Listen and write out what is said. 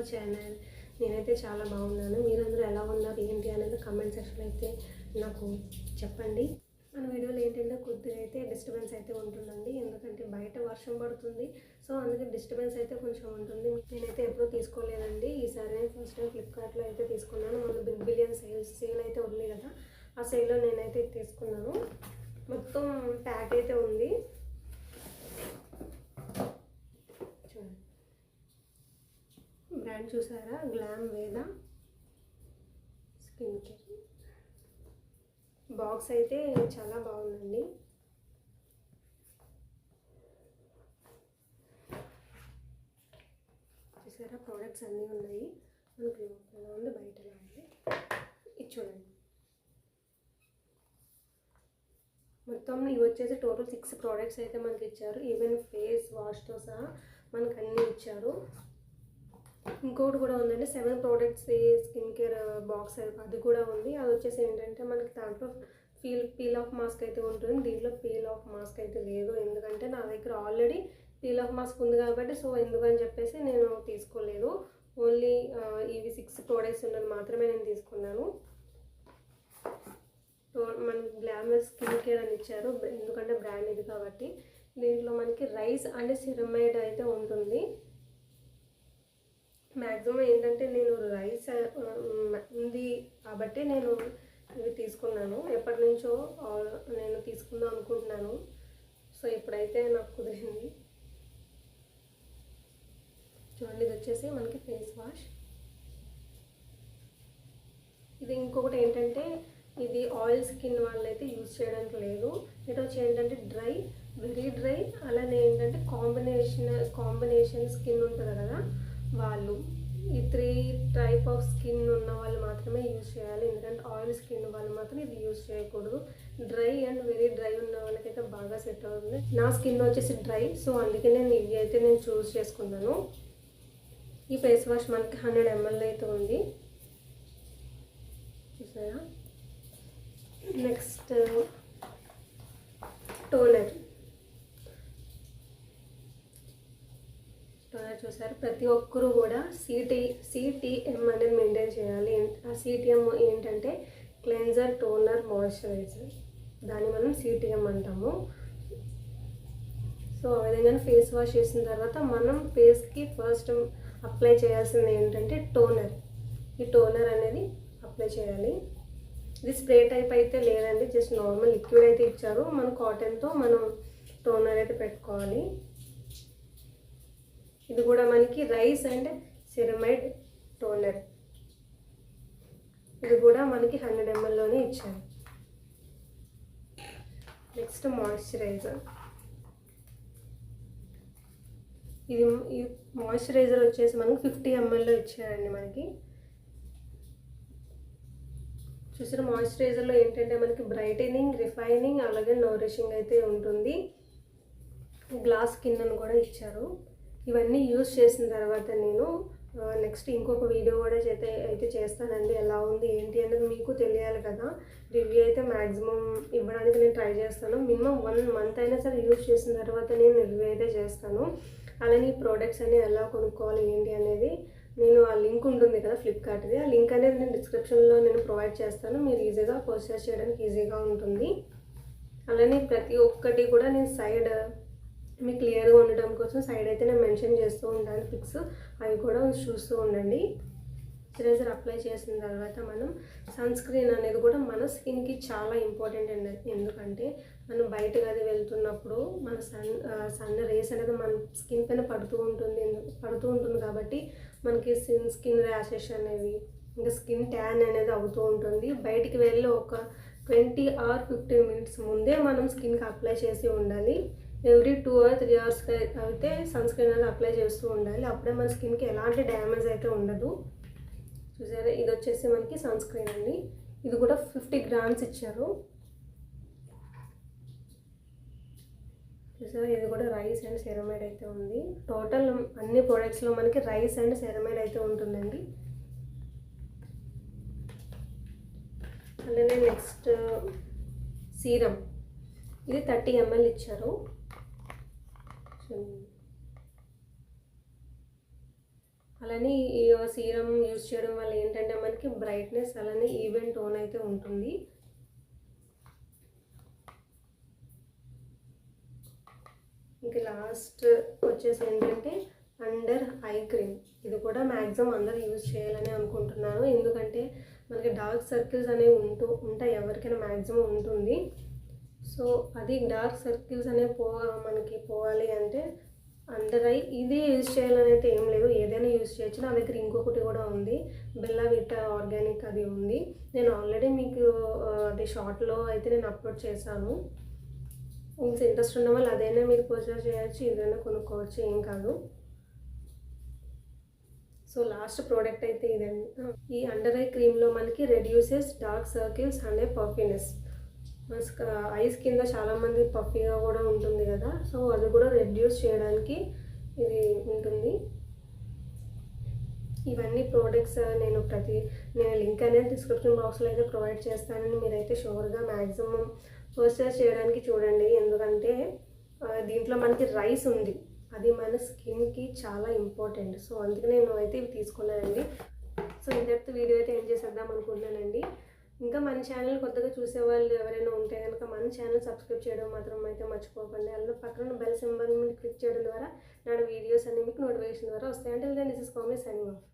Our channel. నేనైతే చాలా బాగున్నాను. మీరందరూ ఎలా ఉన్నారు ఏంటి అనేది కమెంట్ సెక్షన్లో అయితే నాకు చెప్పండి. మన వీడియోలో ఏంటంటే కొద్దిగా అయితే డిస్టర్బెన్స్ అయితే ఉంటుందండి, ఎందుకంటే బయట వర్షం పడుతుంది. సో అందుకే డిస్టర్బెన్స్ అయితే కొంచెం ఉంటుంది. నేనైతే ఎప్పుడూ తీసుకోలేదండి, ఈసారి నేను ఫస్ట్ టైం ఫ్లిప్కార్ట్లో అయితే తీసుకున్నాను. మన బిగ్ బిలియన్ సేల్ అయితే ఉంది కదా, ఆ సేల్లో నేనైతే తీసుకున్నాను. మొత్తం ప్యాక్ అయితే ఉంది. బ్రాండ్ చూసారా, గ్లామ్ వేదా స్కిన్ కేర్. బాక్స్ అయితే చాలా బాగుందండి. చూసారా, ప్రోడక్ట్స్ అన్నీ ఉన్నాయి. మనకి లోపల ఉంది, బయట ఉంది. ఇది చూడండి, మొత్తం ఇవి వచ్చేసి టోటల్ 6 ప్రోడక్ట్స్ అయితే మనకి ఇచ్చారు. ఈవెన్ ఫేస్ వాష్తో సహా మనకు అన్నీ ఇచ్చారు. ఇంకోటి కూడా ఉందండి, 7 ప్రోడక్ట్స్ స్కిన్ కేర్ బాక్స్ అది కూడా ఉంది. అది వచ్చేసి ఏంటంటే మనకి దాంట్లో పీల్ ఆఫ్ మాస్క్ అయితే ఉంటుంది. దీంట్లో పీల్ ఆఫ్ మాస్క్ అయితే లేదు, ఎందుకంటే నా దగ్గర ఆల్రెడీ పీల్ ఆఫ్ మాస్క్ ఉంది కాబట్టి. సో ఎందుకని చెప్పేసి నేను తీసుకోలేదు. ఓన్లీ ఇవి 6 ప్రోడక్ట్స్ ఉన్నది మాత్రమే నేను తీసుకున్నాను. మనకి గ్లామర్ స్కిన్ కేర్ అని ఇచ్చారు, ఎందుకంటే బ్రాండ్ ఇది కాబట్టి. దీంట్లో మనకి రైస్ అండ్ సిరమైడ్ అయితే ఉంటుంది. మ్యాక్సిమం ఏంటంటే నేను రైస్ ఉంది కాబట్టి నేను ఇవి తీసుకున్నాను. ఎప్పటి నుంచో నేను తీసుకుందాం అనుకుంటున్నాను. సో ఇప్పుడైతే నాకు కుదిరింది. చూడండి, ఇది వచ్చేసి మనకి ఫేస్ వాష్. ఇది ఇంకొకటి ఏంటంటే ఇది ఆయిల్ స్కిన్ వాళ్ళైతే యూజ్ చేయడానికి లేదు. ఇటు వచ్చి ఏంటంటే డ్రై, వెరీ డ్రై, అలానే ఏంటంటే కాంబినేషన్ స్కిన్ ఉంటుంది కదా వాళ్ళు, ఈ 3 టైప్ ఆఫ్ స్కిన్ ఉన్న వాళ్ళు మాత్రమే యూజ్ చేయాలి. ఎందుకంటే ఆయిల్ స్కిన్ వాళ్ళు మాత్రం ఇది యూజ్ చేయకూడదు. డ్రై అండ్ వెరీ డ్రై ఉన్న వాళ్ళకైతే బాగా సెట్ అవుతుంది. నా స్కిన్ వచ్చేసి డ్రై, సో అందుకే నేను ఇవి అయితే నేను చూస్ చేసుకున్నాను. ఈ ఫేస్ వాష్ మనకి 100 ml అయితే ఉంది, చూసారా. నెక్స్ట్ టోనర్ చూసారు. ప్రతి ఒక్కరూ కూడా సిటిఎం అనేది మెయింటైన్ చేయాలి. ఆ సిటిఎం ఏంటంటే క్లెన్జర్, టోనర్, మాయిశ్చరైజర్, దాన్ని మనం సిటిఎం అంటాము. సో ఆ విధంగా ఫేస్ వాష్ చేసిన తర్వాత మనం ఫేస్కి ఫస్ట్ అప్లై చేయాల్సింది ఏంటంటే టోనర్. ఈ టోనర్ అనేది అప్లై చేయాలి. ఇది స్ప్రే టైప్ అయితే లేదండి, జస్ట్ నార్మల్ లిక్విడ్ అయితే ఇచ్చారు. మనం కాటన్తో మనం టోనర్ అయితే పెట్టుకోవాలి. ఇది కూడా మనకి రైస్ అండ్ సిరమైడ్ టోనర్. ఇది కూడా మనకి 100 mlలోనే ఇచ్చారు. Next moisturiser. ఇది మాయిశ్చరైజర్ వచ్చేసి మనకి 50 mlలో ఇచ్చారండి మనకి. చూసారు, మాయిశ్చరైజర్లో ఏంటంటే మనకి బ్రైటనింగ్, రిఫైనింగ్, అలాగే నౌరిషింగ్ అయితే ఉంటుంది. గ్లాస్ స్కిన్ అని కూడా ఇచ్చారు. ఇవన్నీ యూజ్ చేసిన తర్వాత నేను నెక్స్ట్ ఇంకొక వీడియో కూడా అయితే చేస్తానండి. ఎలా ఉంది ఏంటి అనేది మీకు తెలియాలి కదా. రివ్యూ అయితే మ్యాక్సిమం ఇవ్వడానికి నేను ట్రై చేస్తాను. మినిమం 1 month అయినా సరే యూజ్ చేసిన తర్వాత నేను రివ్యూ అయితే చేస్తాను. అలానే ఈ ప్రోడక్ట్స్ అన్ని ఎలా కొనుక్కోవాలి ఏంటి అనేది నేను ఆ లింక్ ఉంటుంది కదా ఫ్లిప్కార్ట్ది, ఆ లింక్ అనేది నేను డిస్క్రిప్షన్లో నేను ప్రొవైడ్ చేస్తాను. మీరు ఈజీగా పర్చేస్ చేయడానికి ఈజీగా ఉంటుంది. అలానే ప్రతి ఒక్కటి కూడా నేను సైడ్ మీకు క్లియర్గా ఉండడం కోసం సైడ్ అయితే నేను మెన్షన్ చేస్తూ ఉంటాను పిక్స్, అవి కూడా చూస్తూ ఉండండి. మాయిశ్చరైజర్ అప్లై చేసిన తర్వాత మనం సన్ స్క్రీన్ అనేది కూడా మన స్కిన్కి చాలా ఇంపార్టెంట్ అండి. ఎందుకంటే మనం బయటకు అది వెళ్తున్నప్పుడు మన సన్ రేస్ అనేది మన స్కిన్ పైన పడుతూ ఉంటుంది కాబట్టి మనకి స్కిన్ ర్యాషెస్ అనేవి, ఇంకా స్కిన్ ట్యాన్ అనేది అవుతూ ఉంటుంది. బయటికి వెళ్ళి ఒక 20 or 15 minutes ముందే మనం స్కిన్కి అప్లై చేసి ఉండాలి. ఎవ్రీ 2 or 3 hours అయితే సన్ స్క్రీన్ అనేది అప్లై చేస్తూ ఉండాలి. అప్పుడే మన స్కిన్కి ఎలాంటి డ్యామేజ్ అయితే ఉండదు. చూసారా, ఇది వచ్చేసి మనకి సన్ స్క్రీన్ అండి. ఇది కూడా 50 grams ఇచ్చారు. చూసారా, ఇది కూడా రైస్ అండ్ సెరమైడ్ అయితే ఉంది. టోటల్ అన్ని ప్రోడక్ట్స్లో మనకి రైస్ అండ్ సెరమైడ్ అయితే ఉంటుందండి. అలానే నెక్స్ట్ సీరం, ఇది 30 ml ఇచ్చారు. అలానే ఈ సీరం యూజ్ చేయడం వల్ల ఏంటంటే మనకి బ్రైట్నెస్ అలానే ఈవెన్ టోన్ అయితే ఉంటుంది. ఇంకా లాస్ట్ వచ్చేసి ఏంటంటే అండర్ ఐ క్రీమ్. ఇది కూడా మ్యాక్సిమం అందరూ యూజ్ చేయాలని అనుకుంటున్నాను, ఎందుకంటే మనకి డార్క్ సర్కిల్స్ అనేవి ఉంటాయి, ఎవరికైనా మ్యాక్సిమం ఉంటుంది. సో అది డార్క్ సర్కిల్స్ అనేవి మనకి పోవాలి అంటే అండర్ ఐ ఇదే యూజ్ చేయాలని అయితే ఏం లేదు, ఏదైనా యూజ్ చేయొచ్చు. నా దగ్గర ఇంకొకటి కూడా ఉంది, బెల్లా విటా ఆర్గానిక్, అది ఉంది. నేను ఆల్రెడీ మీకు అది షార్ట్లో అయితే నేను అప్లోడ్ చేశాను. మీకు ఇంట్రెస్ట్ ఉన్న వాళ్ళు అదైనా మీరు పర్చేస్ చేయొచ్చు, ఇదైనా కొనుక్కోవచ్చు, ఏం కాదు. సో లాస్ట్ ప్రోడక్ట్ అయితే ఇదండి. ఈ అండర్ ఐ క్రీమ్లో మనకి రెడ్యూసెస్ డార్క్ సర్కిల్స్ అనే పఫీనెస్. ఐస్ కింద చాలామంది పఫీగా కూడా ఉంటుంది కదా, సో అది కూడా రెడ్యూస్ చేయడానికి ఇది ఉంటుంది. ఇవన్నీ ప్రోడక్ట్స్ నేను లింక్ అనేది డిస్క్రిప్షన్ బాక్స్లో అయితే ప్రొవైడ్ చేస్తానని మీరైతే షూర్గా మ్యాక్సిమం పర్చేస్ చేయడానికి చూడండి, ఎందుకంటే దీంట్లో మనకి రైస్ ఉంది, అది మన స్కిన్కి చాలా ఇంపార్టెంట్. సో అందుకే నేను అయితే ఇవి తీసుకున్నానండి. సో ఇంతటితో వీడియో అయితే ఏం చేసేద్దాం అనుకుంటున్నానండి. ఇంకా మన ఛానల్ కొత్తగా చూసేవాళ్ళు ఎవరైనా ఉంటే కనుక మన ఛానల్ సబ్స్క్రైబ్ చేయడం మాత్రం అయితే మర్చిపోకండి. అలానే పక్కన బెల్ సింబల్ మీద క్లిక్ చేయడం ద్వారా నా వీడియోస్ అన్ని మీకు నోటిఫికేషన్ ద్వారా వస్తాయి. అంటే దిస్ ఇస్ కామీ సైనింగ్ ఆఫ్.